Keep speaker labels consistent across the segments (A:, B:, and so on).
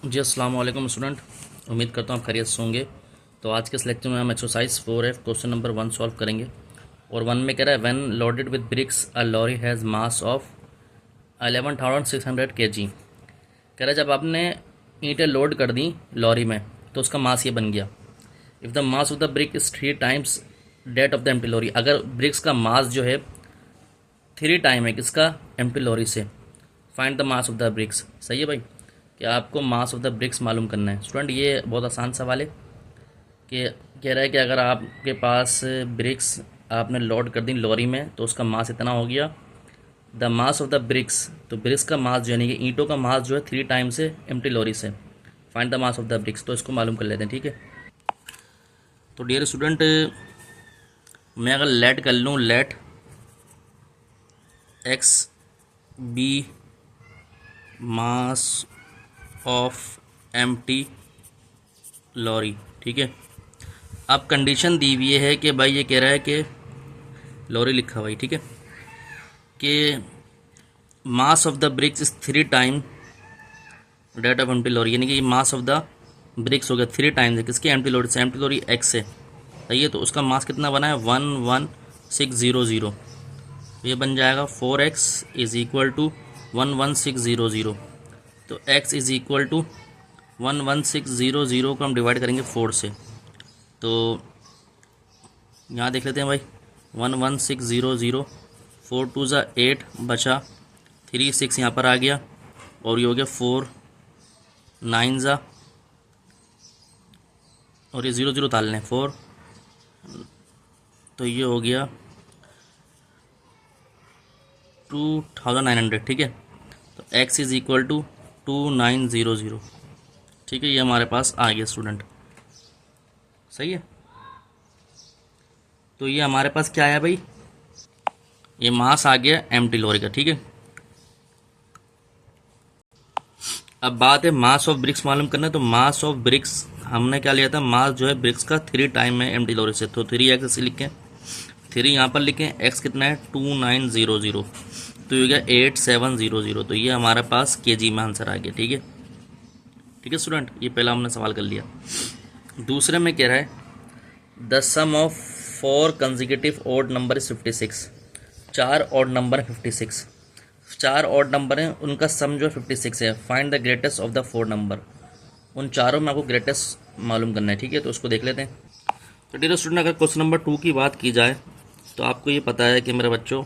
A: जी अस्सलाम वालेकुम स्टूडेंट, उम्मीद करता हूँ आप खैरियत से होंगे। तो आज के इस लेक्चर में हम exercise 4F question number 1 solve करेंगे। और 1 में कह रहा है when loaded with bricks a lorry has mass of 11,600 kg। कह रहा है जब आपने ईंटें लोड कर दी लॉरी में तो उसका मास ये बन गया। If the mass of the brick is 3 times that of the empty lorry, अगर ब्रिक्स का मास जो है 3 टाइम है किसका, एम्प्टी लॉरी से, find the mass of the bricks. सही है भाई कि आपको मास ऑफ द ब्रिक्स मालूम करना है। स्टूडेंट ये बहुत आसान सवाल है कि कह रहा है कि अगर आपके पास ब्रिक्स आपने लोड कर दी लॉरी में तो उसका मास इतना हो गया। The mass of the bricks, तो ब्रिक्स का मास जो है कि ईंटों का मास जो है 3 टाइम से एम्प्टी लॉरी से, find the mass of the bricks. तो इसको मालूम कर लेते हैं, ठीक है। तो डियर स्टूडेंट, मैं अगर लेट कर लूँ, let X be mass of empty lorry, ठीक है। अब कंडीशन दी हुई है कि भाई ये कह रहा है कि लॉरी लिखा हुआ है, ठीक है, कि mass of the bricks is 3 time that of empty lorry, यानी कि ये मास ऑफ द ब्रिक्स हो गया 3 टाइम्स है किसकी, एम्प्टी लॉरी से। एम्प्टी लॉरी एक्स है, सही है। तो उसका मास कितना बना है 11600। ये बन जाएगा 4x इज इक्वल टू 11600। तो x इज इक्वल टू 11600 को हम डिवाइड करेंगे 4 से। तो यहाँ देख लेते हैं भाई 11600, 4 2 ज़ा 8 बचा, 3 6 यहाँ पर आ गया, और ये हो गया 4 9 ज़ा, और ये 0 0 डाल लें 4, तो ये हो गया 2900, ठीक है। तो x इज़ इक्वल टू 2900, ठीक है। ये हमारे पास आ गया स्टूडेंट, सही है। तो ये हमारे पास क्या आया भाई, ये मास आ गया एम्प्टी लॉरी का, ठीक है। अब बात है मास ऑफ ब्रिक्स मालूम करना है। तो मास ऑफ ब्रिक्स हमने क्या लिया था, मास जो है ब्रिक्स का 3 टाइम है एम्प्टी लॉरी से। तो 3x ऐसे लिखें, 3 यहाँ पर लिखें, x कितना है 2900, तो ये हो गया 8700। तो ये हमारे पास केजी में आंसर आ गया, ठीक है। ठीक है स्टूडेंट, ये पहला हमने सवाल कर लिया। दूसरे में कह रहा है the sum of 4 consecutive odd number is 56। 4 odd number है 56, 4 ऑड नंबर हैं, उनका सम जो है 56 है। Find the greatest of the 4 number. उन चारों में आपको ग्रेटेस्ट मालूम करना है, ठीक है। तो उसको देख लेते हैं। तो डियर स्टूडेंट, अगर क्वेश्चन नंबर 2 की बात की जाए तो आपको ये पता है कि मेरे बच्चों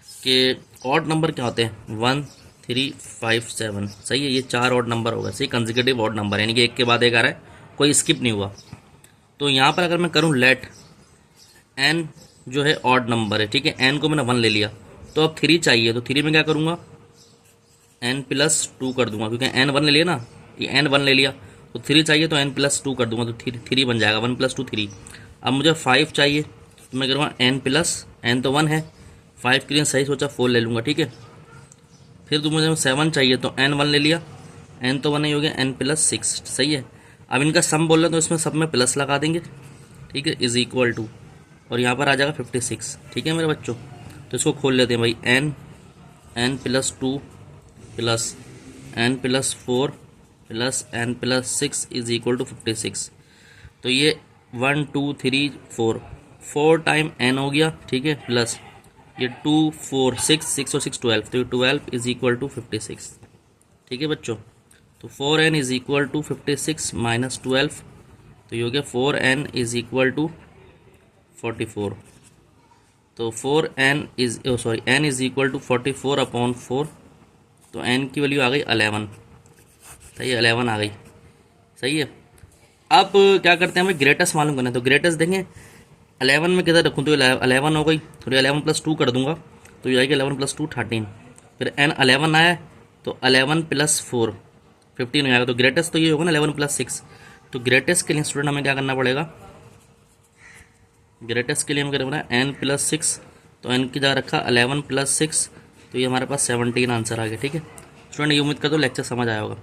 A: कि ऑड नंबर क्या होते हैं, 1 3 5 7, सही है। ये 4 ऑड नंबर होगा, सही, कंसेक्यूटिव ऑड नंबर, यानी कि एक के बाद एक आ रहा है, कोई स्किप नहीं हुआ। तो यहाँ पर अगर मैं करूँ लेट एन जो है ऑड नंबर है, ठीक है, एन को मैंने 1 ले लिया, तो अब 3 चाहिए। तो 3 में क्या करूँगा, एन प्लस 2 कर दूंगा, क्योंकि एन 1 ले लिया ना, ये एन 1 ले लिया, तो 3 चाहिए तो एन प्लस 2 कर दूंगा, तो 3 बन जाएगा, 1 + 2 3। अब मुझे 5 चाहिए, तो मैं करूँगा एन प्लस, एन तो 1 है, 5 के लिए सही सोचा 4 ले लूँगा, ठीक है। फिर तो मुझे 7 चाहिए, तो एन 1 ले लिया, एन तो 1 ही हो गया, एन प्लस 6, सही है। अब इनका सम बोल रहे तो इसमें सब में प्लस लगा देंगे, ठीक है, इज इक्वल टू, और यहाँ पर आ जाएगा 56, ठीक है मेरे बच्चों। तो इसको खोल लेते हैं भाई, N plus 2 plus N plus 4 plus N plus 6 is equal to 56। तो ये 1 2 3 4 टाइम एन हो गया, ठीक है, प्लस ये 2 4 6 6 और 6 12, तो ये 12 इज इक्वल टू 56, ठीक है बच्चों। तो 4n is equal to 56 minus 12, तो ये हो गया 4n इज इक्वल टू 44। तो 4n is n is equal to 44/4, तो n की वैल्यू आ गई 11, सही है, 11 आ गई, सही है। अब क्या करते हैं, हमें ग्रेटेस्ट मालूम करना है। तो ग्रेटेस्ट देखें 11 में किधर रखूँ, तो 11 हो गई, थोड़ी 11 + 2 कर दूंगा, तो ये आएगी 11 + 2 13। फिर n 11 आया, तो 11 + 4 15 हो जाएगा। तो ग्रेटेस्ट तो ये होगा ना 11 + 6। तो ग्रेटेस्ट के लिए स्टूडेंट हमें क्या करना पड़ेगा, ग्रेटेस्ट के लिए हमें करना है n + 6, तो n की जगह रखा 11 + 6, तो ये हमारे पास 17 आंसर आ गया, ठीक है स्टूडेंट। ये उम्मीद करता हूँ लेक्चर समझ आया होगा।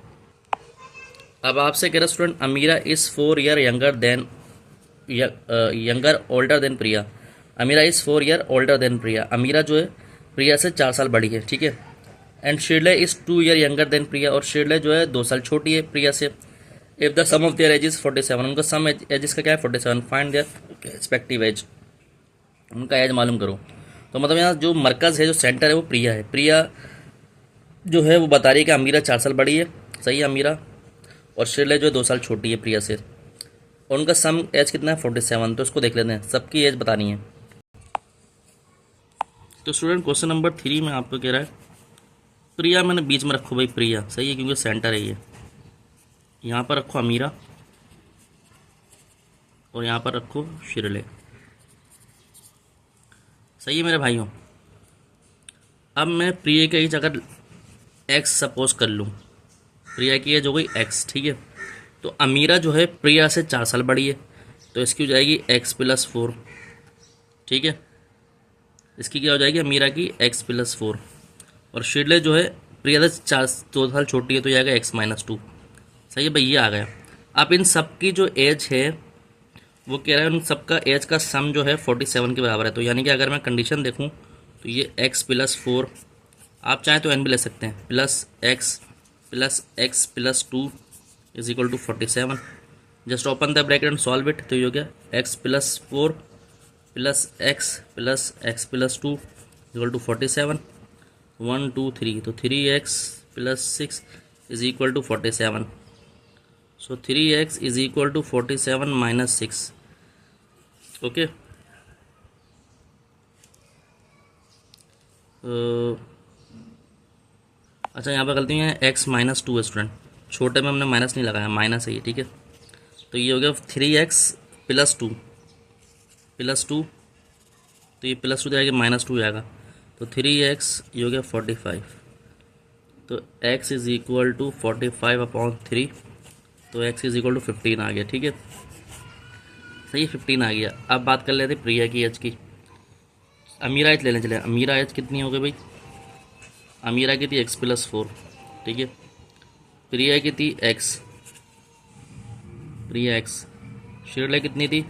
A: अब आपसे कह रहा student Amira is 4 year younger older than Priya. Amira is 4 year older than Priya. Amira जो है प्रिया से 4 साल बड़ी है, ठीक है। And Shirley is 2 year younger than Priya, और शीरले जो है 2 साल छोटी है प्रिया से। If the sum of their age is 47, उनका सम एज का क्या है 47, फाइंड देयर रिस्पेक्टिव एज, उनका एज मालूम करो। तो मतलब यहाँ जो मरकज़ है, जो सेंटर है वो प्रिया है। प्रिया जो है वो बता रही है कि अमीरा 4 साल बड़ी है, सही है अमीरा, और शीरले जो है 2 साल छोटी है प्रिया से, और उनका सम एज कितना है 47। तो उसको देख लेते हैं, सबकी एज बतानी है। तो स्टूडेंट क्वेश्चन नंबर 3 में आपको कह रहा है प्रिया, मैंने बीच में रखो भाई प्रिया, सही है क्योंकि सेंटर है ये। यहाँ पर रखो अमीरा और यहाँ पर रखो शीरले, सही है मेरे भाइयों। अब मैं प्रिया की एज अगर एक्स सपोज कर लूँ, प्रिया की एज हो गई एक्स, ठीक है। तो अमीरा जो है प्रिया से 4 साल बड़ी है, तो इसकी हो जाएगी x+4, ठीक है। इसकी क्या हो जाएगी अमीरा की x+4, और शीरले जो है प्रिया से 2 साल छोटी है, तो ये आएगा x-2, सही है भाई, ये आ गया। अब इन सब की जो एज है वो कह रहा है उन सबका एज का सम जो है 47 के बराबर है। तो यानी कि अगर मैं कंडीशन देखूं तो ये x+4, आप चाहें तो n भी ले सकते हैं, +x+2 is equal to 47। Just open the bracket and solve it, तो ये हो गया x+4 + x+2 इक्वल टू 47, 1 2 3, तो 3x+6 is equal to 47। So 3x is equal to 47 - 6, okay. अच्छा यहाँ पर गलती है x-2 है स्टूडेंट, छोटे में हमने माइनस नहीं लगाया, माइनस है ये, ठीक है। तो ये हो गया 3x+2, तो ये +2 जाएगा, -2 आएगा, तो 3x ये हो गया 45। तो x इज इक्वल टू 45/3, तो x इज इक्वल टू 15 आ गया, ठीक है, सही है 15 आ गया। अब बात कर लेते प्रिया की एज की। अमीरा एज लेने चले, अमीरा एज कितनी हो गई भाई, अमीरा की थी x+4, ठीक है। प्रिया की थी x, प्रिया x, शीरले कितनी थी,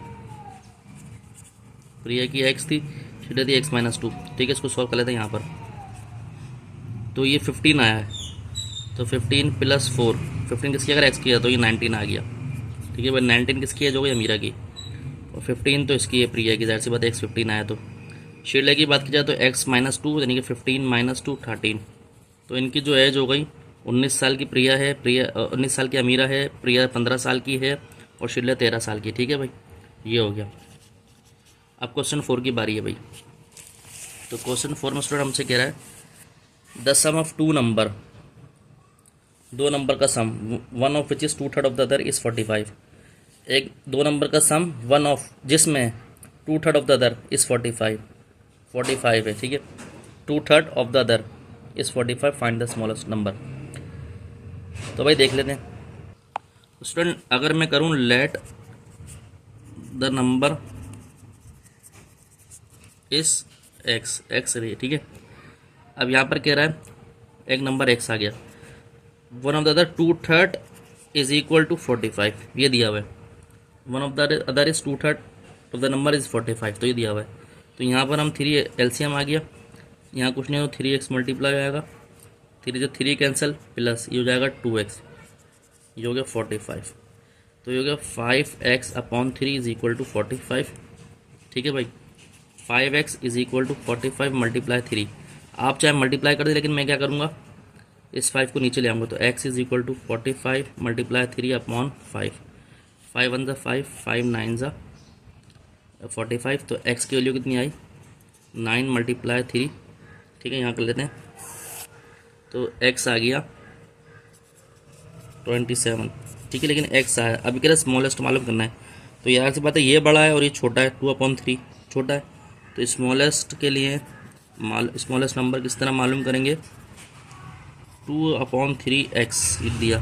A: प्रिया की x थी, शीरले थी x-2, ठीक है। इसको सॉल्व कर लेते हैं यहाँ पर, तो ये 15 आया है, तो 15 + 4, 15 किसकी अगर x किया तो ये 19 आ गया, ठीक है भाई। 19 किसकी एज हो गई अमीरा की, और 15 तो इसकी है प्रिया की, जाहिर सी बात है x 15 आया। तो शीरले की बात की जाए तो x-2 यानी कि 15 - 2 13, तो इनकी जो एज हो गई 19 साल की प्रिया है, 19 साल की अमीरा है, प्रिया 15 साल की है, और शीरले 13 साल की, ठीक है भाई, ये हो गया। अब क्वेश्चन 4 की बारी है भाई। तो क्वेश्चन 4 में स्टूडेंट हमसे कह रहा है the sum of 2 number, 2 number का sum, one of which is 2/3 of the other is 45। एक 2 नंबर का सम, वन ऑफ जिसमें 2/3 ऑफ द अदर इज़ 45 है, ठीक है। 2/3 of the other is 45, find the smallest number. तो भाई देख लेते हैं स्टूडेंट, अगर मैं करूं लेट द नंबर इस एक्स रही, ठीक है। अब यहाँ पर कह रहा है एक नंबर x आ गया, one of the other 2/3 is equal to 45, ये दिया हुआ है। One of the other is 2/3 of the number is 45, तो ये दिया हुआ है। तो यहाँ पर हम 3 LCM आ गया, यहाँ कुछ नहीं हो, 3x मल्टीप्लाई हो जाएगा, 3 कैंसिल, प्लस ये हो जाएगा 2x, ये हो गया 45, तो ये हो गया 5x/3 इज इक्वल टू 45, ठीक है भाई। 5x इज इक्वल टू 45 × 3, आप चाहे मल्टीप्लाई कर दे, लेकिन मैं क्या करूँगा इस 5 को नीचे ले आऊँगा, तो x इज इक्वल टू 45 × 3/5, 5 1 5, 5 9 45, तो x की वैल्यू कितनी आई 9 × 3, ठीक है। यहाँ कर लेते हैं, तो x आ गया 27, ठीक है, लेकिन x आया। अभी कह रहे स्मॉलेस्ट मालूम करना है, तो यार से बात है ये बड़ा है और ये छोटा है, 2/3 छोटा है, तो स्मॉलेस्ट के लिए स्मॉलेस्ट नंबर किस तरह मालूम करेंगे, 2/3x लिख दिया,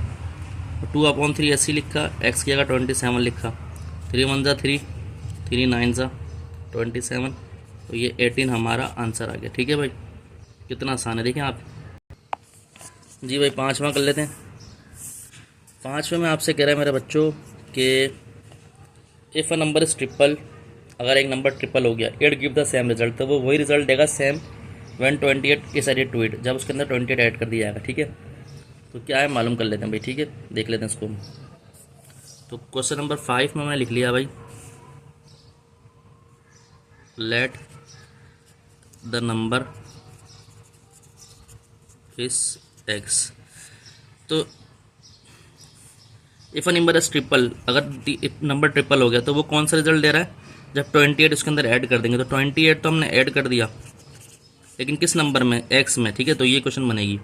A: 2/3 ऐसे लिखा, x की जगह 27 लिखा, 3 1 3, 3 9 27, तो ये 18 हमारा आंसर आ गया, ठीक है भाई। कितना आसान है देखें आप जी भाई। 5वां कर लेते हैं। 5वें में आपसे कह रहा है मेरे बच्चों कि if a number is triple, अगर एक नंबर ट्रिपल हो गया, it give the same result, तो वो वही रिजल्ट देगा same when 28 is added to it, जब उसके अंदर 28 ऐड कर दिया जाएगा। ठीक है, तो क्या है मालूम कर लेते हैं भाई। ठीक है, देख लेते हैं इसको। तो क्वेश्चन नंबर 5 में मैंने लिख लिया भाई, let the number is x. तो if a number is triple, अगर नंबर ट्रिपल हो गया तो वो कौन सा रिजल्ट दे रहा है, जब 28 उसके अंदर ऐड कर देंगे। तो 28 तो हमने ऐड कर दिया, लेकिन किस नंबर में, एक्स में। ठीक है, तो ये क्वेश्चन बनेगी,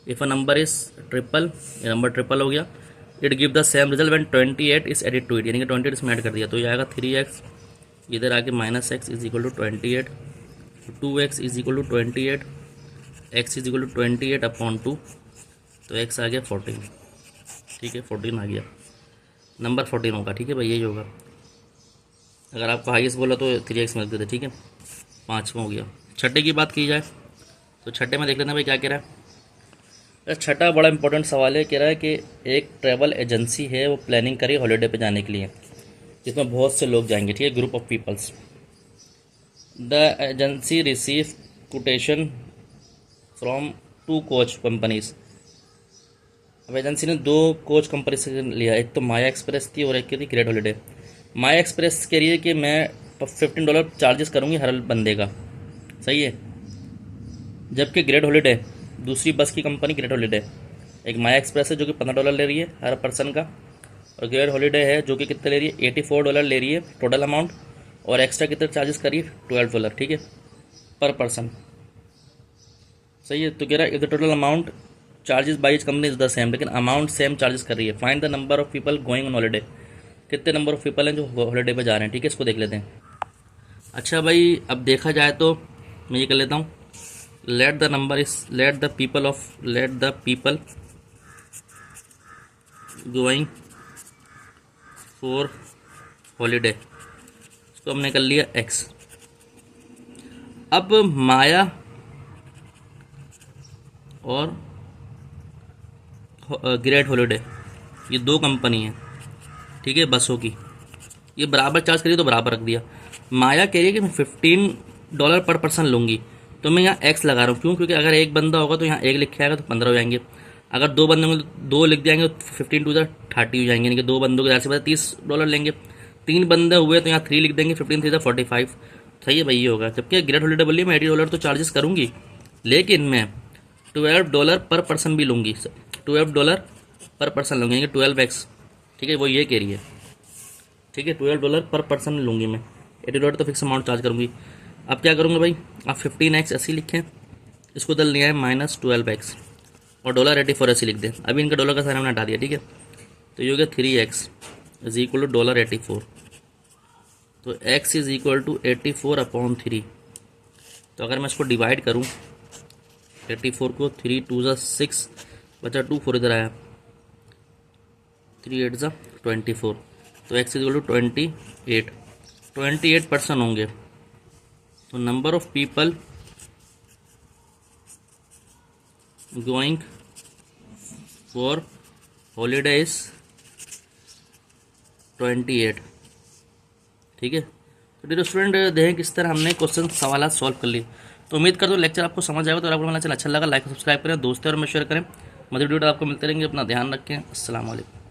A: if a number is triple, ये नंबर ट्रिपल हो गया, it give the same result when 28 is added to it, यानी कि 28 इसमें ऐड कर दिया, तो ये आएगा 3x, इधर आके -x is equal to 28, 2x is equal to 28, x is equal to 28 upon 2, तो x आ गया 14। ठीक है, 14 आ गया, नंबर 14 होगा। ठीक है भाई, यही होगा। अगर आपको हाईएस्ट बोला तो 3x मिलते थे। ठीक है, 5वां हो गया। छठे की बात की जाए तो छठे में देख लेते हैं भाई क्या कह रहा है। छठा बड़ा इंपॉर्टेंट सवाल है, कह रहा है कि एक ट्रैवल एजेंसी है, वो प्लानिंग करी हॉलीडे पे जाने के लिए, जिसमें बहुत से लोग जाएंगे। ठीक है, group of peoples. The agency receive quotation from 2 coach companies. अब एजेंसी ने 2 कोच कंपनी से लिया, एक तो माया एक्सप्रेस थी और एक की थी ग्रेट हॉलीडे। माया एक्सप्रेस कह रही है कि मैं $15 चार्जेस करूँगी हर बंदे का, सही है। जबकि ग्रेट हॉलीडे, दूसरी बस की कंपनी ग्रेट हॉलीडे, एक माया एक्सप्रेस है जो कि $15 ले रही है हर पर्सन का, और ग्रेट हॉलीडे है जो कि कितने ले रही है, $84 ले रही है टोटल अमाउंट, और एक्स्ट्रा कितने चार्जेस कर रही है, $12। ठीक है, पर पर्सन, सही है। तो कह रहा है if the total amount charges by etch company is the same, लेकिन अमाउंट सेम चार्जेस कर रही है। Find the number of people going on holiday, कितने नंबर ऑफ पीपल हैं जो हॉलीडे पे जा रहे हैं। ठीक है, इसको देख लेते हैं। अच्छा भाई, अब देखा जाए तो मैं ये कर लेता हूँ, let the people going for holiday, इसको हमने कर लिया x। अब माया और ग्रेट हॉलीडे, ये 2 कंपनी है। ठीक है, बसों की, ये बराबर चार्ज करिए तो बराबर रख दिया। माया कह रही है कि मैं $15 पर पर्सन लूँगी, तो मैं यहाँ x लगा रहा हूँ। क्यों? क्योंकि अगर एक बंदा होगा तो यहाँ 1 लिख के आएगा तो 15 हो जाएंगे। अगर 2 बंदे होंगे तो 2 लिख देंगे तो 15 टू 30 हो जाएंगे, यानी कि 2 बंदों के ज़्यादा से ज़्यादा $30 लेंगे। 3 बंदे हुए तो यहाँ 3 लिख देंगे, 15 3 45। सही है भाई, ये होगा। जबकि ग्रेट हॉलीडे बोलिए मैं $80 तो चार्जेस करूँगी, लेकिन मैं $12 पर पर्सन भी लूँगी, $12 पर पर्सन लूँगी, यानी कि 12x। ठीक है, वो ये कह रही है। ठीक है, $12 पर पर्सन लूँगी मैं, $80 तो फिक्स अमाउंट चार्ज करूँगी। अब क्या करूँगा भाई, आप 15x ऐसे लिखें, इसको उधर लिया है -12x, और $84 ऐसे लिख दें। अभी इनका डॉलर का साइन हमने हटा दिया। ठीक है, तो ये हो गया 3x इज इक्वल टू $84, तो x is equal to 84 upon 3। तो अगर मैं इसको डिवाइड करूँ, 84 को 3 2 6 बचा 2 4 इधर आया, 3 8 24, तो x is equal to 28 person होंगे। तो number of people going for holiday is 28। ठीक है, तो डियर स्टूडेंट, देखें किस तरह हमने क्वेश्चन सवाल सॉल्व कर लिए। तो उम्मीद करता हूँ लेक्चर आपको समझ आएगा। तो आपको हमारा चैनल अच्छा लगा, लाइक सब्सक्राइब करें, दोस्तों और में शेयर करें। मज़े वीडियो आपको मिलते रहेंगे। अपना ध्यान रखें। अस्सलाम वालेकुम।